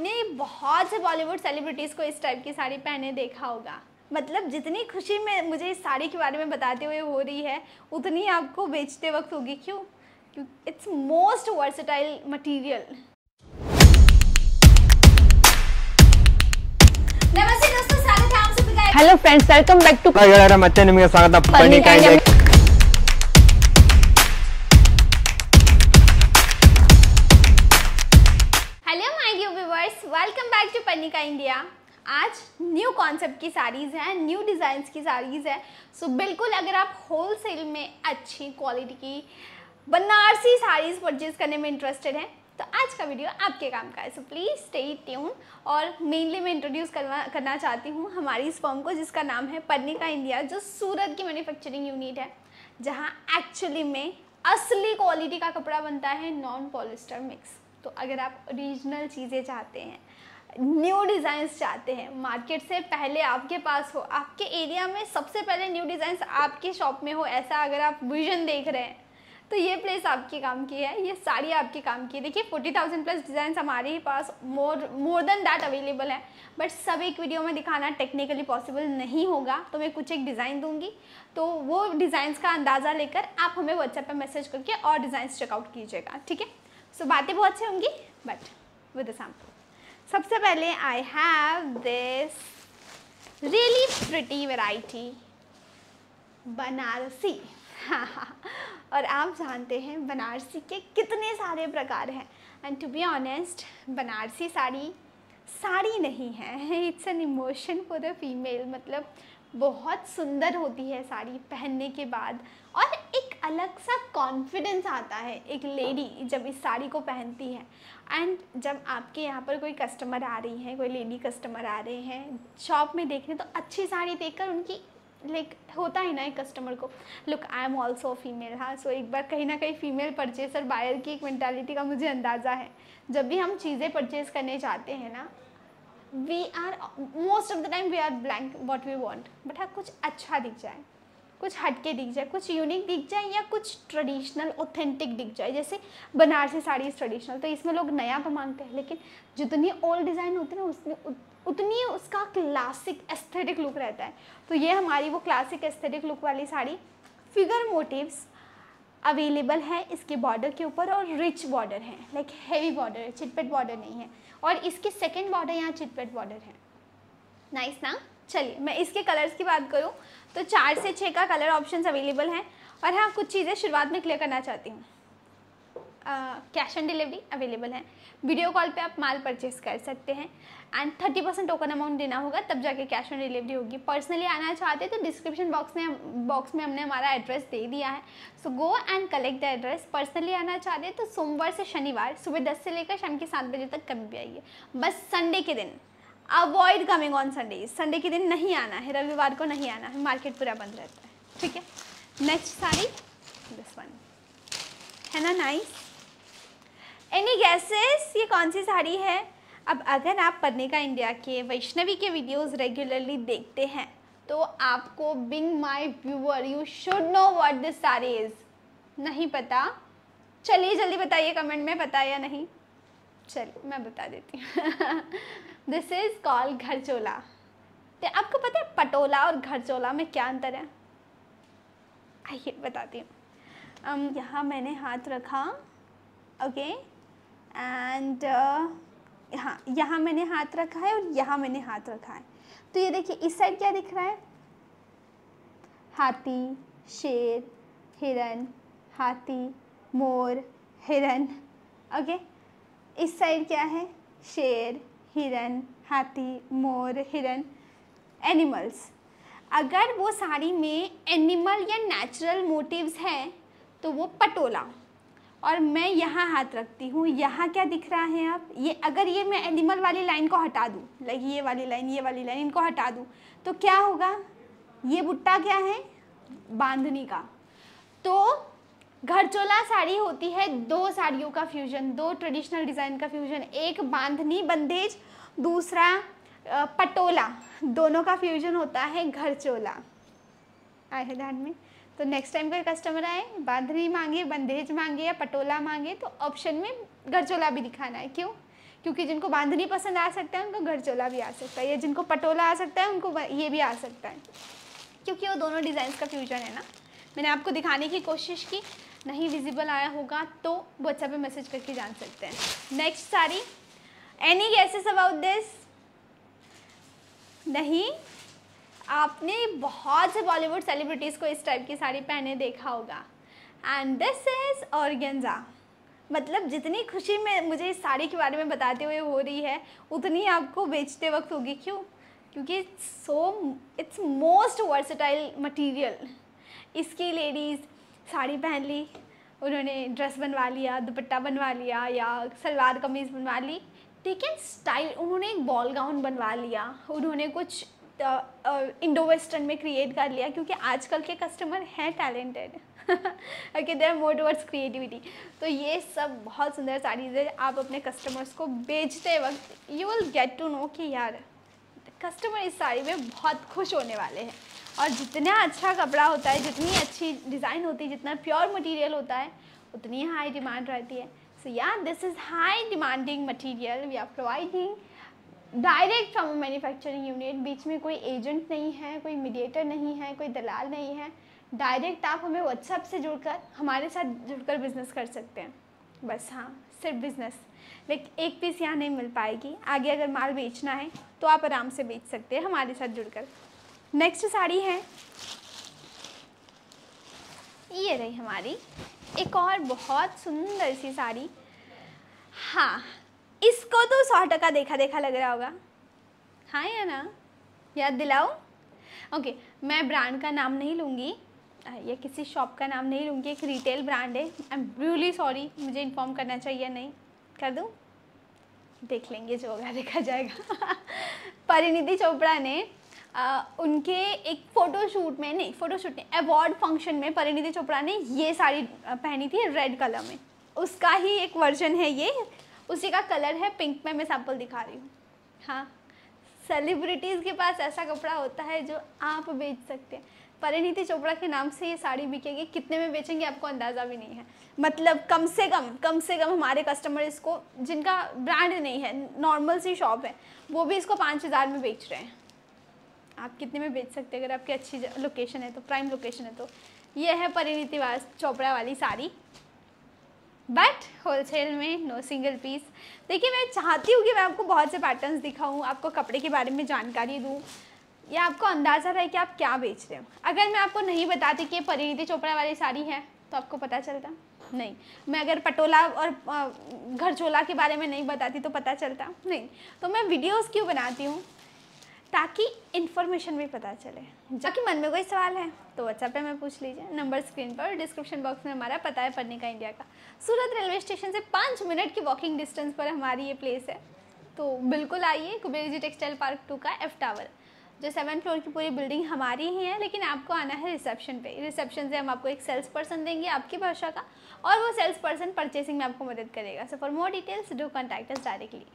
आपने बहुत से बॉलीवुड सेलिब्रिटीज़ को इस टाइप की साड़ी पहने देखा होगा। मतलब जितनी खुशी में मुझे इस साड़ी के बारे में बताते हुए हो रही है, उतनी आपको बेचते वक्त होगी। क्यों? क्योंकि इट्स मोस्ट वर्सेटाइल मटेरियल। नमस्ते दोस्तों, स्वागत है आप सभी का। Hello friends, welcome back to ಮತ್ತೆ ನಿಮಗೆ ಸ್ವಾಗತ Parnika India. Hello my dear viewers, welcome back to Parnika India. आज न्यू कॉन्सेप्ट की साड़ीज़ हैं, न्यू डिज़ाइंस की साड़ीज़ हैं। सो बिल्कुल अगर आप होलसेल में अच्छी क्वालिटी की बनारसी साड़ीज़ परचेज करने में इंटरेस्टेड हैं तो आज का वीडियो आपके काम का है। So please stay tune. और मेनली मैं इंट्रोड्यूस करना चाहती हूँ हमारी इस फर्म को, जिसका नाम है पर्णिका इंडिया, जो सूरत की मैन्युफैक्चरिंग यूनिट है, जहाँ एक्चुअली में असली क्वालिटी का कपड़ा बनता है, नॉन पॉलिस्टर मिक्स। तो अगर आप ओरिजिनल चीज़ें चाहते हैं, न्यू डिज़ाइंस चाहते हैं, मार्केट से पहले आपके पास हो, आपके एरिया में सबसे पहले न्यू डिज़ाइंस आपके शॉप में हो, ऐसा अगर आप विजन देख रहे हैं तो ये प्लेस आपके काम की है, ये साड़ी आपके काम की है। देखिए 40,000 प्लस डिज़ाइंस हमारे ही पास मोर देन दैट अवेलेबल है, बट सब एक वीडियो में दिखाना टेक्निकली पॉसिबल नहीं होगा। तो मैं कुछ एक डिज़ाइन दूंगी, तो वो डिज़ाइंस का अंदाज़ा लेकर आप हमें व्हाट्सएप पर मैसेज करके और डिज़ाइंस चेकआउट कीजिएगा, ठीक है। सो बातें बहुत सी होंगी बट विद द सैम्पल। सबसे पहले I have this really pretty variety Banarasi. और आप जानते हैं बनारसी के कितने सारे प्रकार हैं। And to be honest, Banarasi sari नहीं है, it's an emotion for the female. मतलब बहुत सुंदर होती है साड़ी पहनने के बाद, और एक अलग सा कॉन्फिडेंस आता है एक लेडी जब इस साड़ी को पहनती है। एंड जब आपके यहाँ पर कोई कस्टमर आ रही है, कोई लेडी कस्टमर आ रहे हैं शॉप में देखने, तो अच्छी साड़ी देखकर उनकी होता ही ना एक कस्टमर को, look I am also female. हाँ, सो एक बार कहीं ना कहीं फीमेल परचेसर बायर की एक मेंटालिटी का मुझे अंदाज़ा है। जब भी हम चीज़ें परचेज करने जाते हैं ना, we are most of the time we are blank what we want. But हाँ, कुछ अच्छा दिख जाए, कुछ हटके दिख जाए, कुछ यूनिक दिख जाए, या कुछ ट्रेडिशनल ऑथेंटिक दिख जाए। जैसे बनारसी साड़ी इज़ ट्रेडिशनल, तो इसमें लोग नया तो मांगते हैं, लेकिन जितनी ओल्ड डिज़ाइन होती है ना, उसमें उतनी उसका क्लासिक एस्थेटिक लुक रहता है। तो ये हमारी वो क्लासिक एस्थेटिक लुक वाली साड़ी, फिगर मोटिव्स अवेलेबल है इसके बॉर्डर के ऊपर, और रिच बॉर्डर है, लाइक हेवी बॉर्डर है, चिटपेट बॉर्डर नहीं है। और इसके सेकेंड बॉर्डर यहाँ चिटपेट बॉर्डर है। नाइस ना। चलिए मैं इसके कलर्स की बात करूँ तो 4 से 6 का कलर ऑप्शंस अवेलेबल हैं। और हाँ, कुछ चीज़ें शुरुआत में क्लियर करना चाहती हूँ। कैश ऑन डिलीवरी अवेलेबल है, वीडियो कॉल पे आप माल परचेस कर सकते हैं, एंड 30% टोकन अमाउंट देना होगा, तब जाके कैश ऑन डिलीवरी होगी। पर्सनली आना चाहते तो डिस्क्रिप्शन बॉक्स में हमने हमारा एड्रेस दे दिया है, so go and collect the address. Personally आना चाहते तो सोमवार से शनिवार सुबह 10 से लेकर शाम के 7 बजे तक कभी भी आइए। बस संडे के दिन avoid coming on Sunday, Sunday के दिन नहीं आना है, रविवार को नहीं आना है, मार्केट पूरा बंद रहता है, ठीक है। नेक्स्ट साड़ी दिस वन है ना, नाइस। एनी गैसेस ये कौन सी साड़ी है? अब अगर आप पर्णिका इंडिया के वैष्णवी के वीडियोस रेगुलरली देखते हैं तो आपको, being my viewer, you should know what this sari is. नहीं पता? चलिए जल्दी बताइए कमेंट में, पता है या नहीं। चलिए मैं बता देती हूँ। This is called Gharchola. तो आपको पता है पटोला और घरचोला में क्या अंतर है? आइए बताती हूँ। यहाँ मैंने हाथ रखा, ओके, एंड हाँ, यहाँ मैंने हाथ रखा है और यहाँ मैंने हाथ रखा है। तो ये देखिए इस साइड क्या दिख रहा है? हाथी, शेर, हिरन, हाथी, मोर, हिरन, ओके। इस साइड क्या है? शेर, हिरन, हाथी, मोर, हिरन, एनिमल्स। अगर वो साड़ी में एनिमल या नेचुरल मोटिव्स हैं तो वो पटोला। और मैं यहाँ हाथ रखती हूँ, यहाँ क्या दिख रहा है? आप ये, अगर ये मैं एनिमल वाली लाइन को हटा दूँ, लाइक ये वाली लाइन, इनको हटा दूँ, तो क्या होगा? ये बुट्टा क्या है? बांधनी का। तो घरचोला साड़ी होती है 2 साड़ियों का फ्यूजन, 2 ट्रेडिशनल डिज़ाइन का फ्यूजन, एक बांधनी बंदेज, दूसरा पटोला, दोनों का फ्यूजन होता है घरचोला। आए है ध्यान में? तो नेक्स्ट टाइम कोई कस्टमर आए, बांधनी मांगे, बंदेज मांगे या पटोला मांगे, तो ऑप्शन में घरचोला भी दिखाना है। क्यों? क्योंकि जिनको बांधनी पसंद आ सकता है उनको घर चोला भी आ सकता है, या जिनको पटोला आ सकता है उनको ये भी आ सकता है, क्योंकि वो दोनों डिज़ाइंस का फ्यूजन है ना। मैंने आपको दिखाने की कोशिश की, नहीं विजिबल आया होगा तो व्हाट्सएप पे मैसेज करके जान सकते हैं। Next sari, any guesses about this? नहीं? आपने बहुत से बॉलीवुड सेलिब्रिटीज़ को इस टाइप की साड़ी पहने देखा होगा। And this is organza. मतलब जितनी खुशी में मुझे इस साड़ी के बारे में बताते हुए हो रही है, उतनी आपको बेचते वक्त होगी। क्यों? क्योंकि इट्स मोस्ट वर्सेटाइल मटेरियल। इसकी लेडीज़ साड़ी पहन ली, उन्होंने ड्रेस बनवा लिया, दुपट्टा बनवा लिया, या सलवार कमीज़ बनवा ली, ठीक है, स्टाइल, उन्होंने एक बॉल गाउन बनवा लिया, उन्होंने कुछ इंडो वेस्टर्न में क्रिएट कर लिया, क्योंकि आजकल के कस्टमर हैं टैलेंटेड। Okay, they are more towards creativity. तो ये सब बहुत सुंदर साड़ीज़ है। आप अपने कस्टमर्स को बेचते वक्त you will get to know कि यार कस्टमर इस साड़ी में बहुत खुश होने वाले हैं। और जितना अच्छा कपड़ा होता है, जितनी अच्छी डिज़ाइन होती है, जितना प्योर मटेरियल होता है, उतनी हाई डिमांड रहती है। सो या this is high demanding material we are providing direct from manufacturing unit. बीच में कोई एजेंट नहीं है, कोई मीडिएटर नहीं है, कोई दलाल नहीं है। डायरेक्ट आप हमें व्हाट्सएप से जुड़कर, हमारे साथ जुड़कर बिज़नेस कर सकते हैं। बस हाँ, सिर्फ बिज़नेस, लेकिन एक पीस यहाँ नहीं मिल पाएगी। आगे अगर माल बेचना है तो आप आराम से बेच सकते हैं हमारे साथ जुड़कर। नेक्स्ट साड़ी है, ये रही हमारी एक और बहुत सुंदर सी साड़ी। हाँ, इसको तो 100% देखा देखा लग रहा होगा, हाँ या ना? याद दिलाओ? ओके, मैं ब्रांड का नाम नहीं लूँगी या किसी शॉप का नाम नहीं लूँगी, एक रिटेल ब्रांड है। आई एम रियली सॉरी, मुझे इन्फॉर्म करना चाहिए, नहीं कर दूँ? देख लेंगे, जो होगा देखा जाएगा। परिणीति चोपड़ा ने उनके एक फ़ोटोशूट में, अवार्ड फंक्शन में परिणीति चोपड़ा ने ये साड़ी पहनी थी रेड कलर में। उसका ही एक वर्जन है ये, उसी का कलर है पिंक में, मैं सैंपल दिखा रही हूँ। हाँ, सेलिब्रिटीज़ के पास ऐसा कपड़ा होता है जो आप बेच सकते हैं। परिणीति चोपड़ा के नाम से ये साड़ी बिकेगी, कितने में बेचेंगे आपको अंदाज़ा भी नहीं है। मतलब कम से कम हमारे कस्टमर इसको, जिनका ब्रांड नहीं है, नॉर्मल सी शॉप है, वो भी इसको 5000 में बेच रहे हैं। आप कितने में बेच सकते हैं अगर आपकी अच्छी लोकेशन है तो, प्राइम लोकेशन है तो। ये है परिणीति चोपड़ा वाली साड़ी, बट होलसेल में, नो सिंगल पीस। देखिए, मैं चाहती हूँ कि मैं आपको बहुत से पैटर्न्स दिखाऊँ, आपको कपड़े के बारे में जानकारी दूँ, या आपको अंदाज़ा रहे कि आप क्या बेच रहे हो। अगर मैं आपको नहीं बताती कि ये परिणीति चोपड़ा वाली साड़ी है तो आपको पता चलता? नहीं। मैं अगर पटोला और घर चोला के बारे में नहीं बताती तो पता चलता? नहीं। तो मैं वीडियोस क्यों बनाती हूँ? ताकि इन्फॉर्मेशन भी पता चले। जबकि मन में कोई सवाल है तो व्हाट्सएप पे मैं पूछ लीजिए, नंबर स्क्रीन पर, डिस्क्रिप्शन बॉक्स में हमारा पता है, पढ़ने का इंडिया का। सूरत रेलवे स्टेशन से 5 मिनट की वॉकिंग डिस्टेंस पर हमारी ये प्लेस है, तो बिल्कुल आइए। कुबेर जी टेक्सटाइल पार्क 2 का F टावर, जो 7th फ्लोर की पूरी बिल्डिंग हमारी ही है, लेकिन आपको आना है रिसेप्शन पे। रिसेप्शन से हम आपको एक सेल्स पर्सन देंगे आपकी भाषा का, और वो सेल्स पर्सन परचेसिंग में आपको मदद करेगा। So for more details do contact us directly.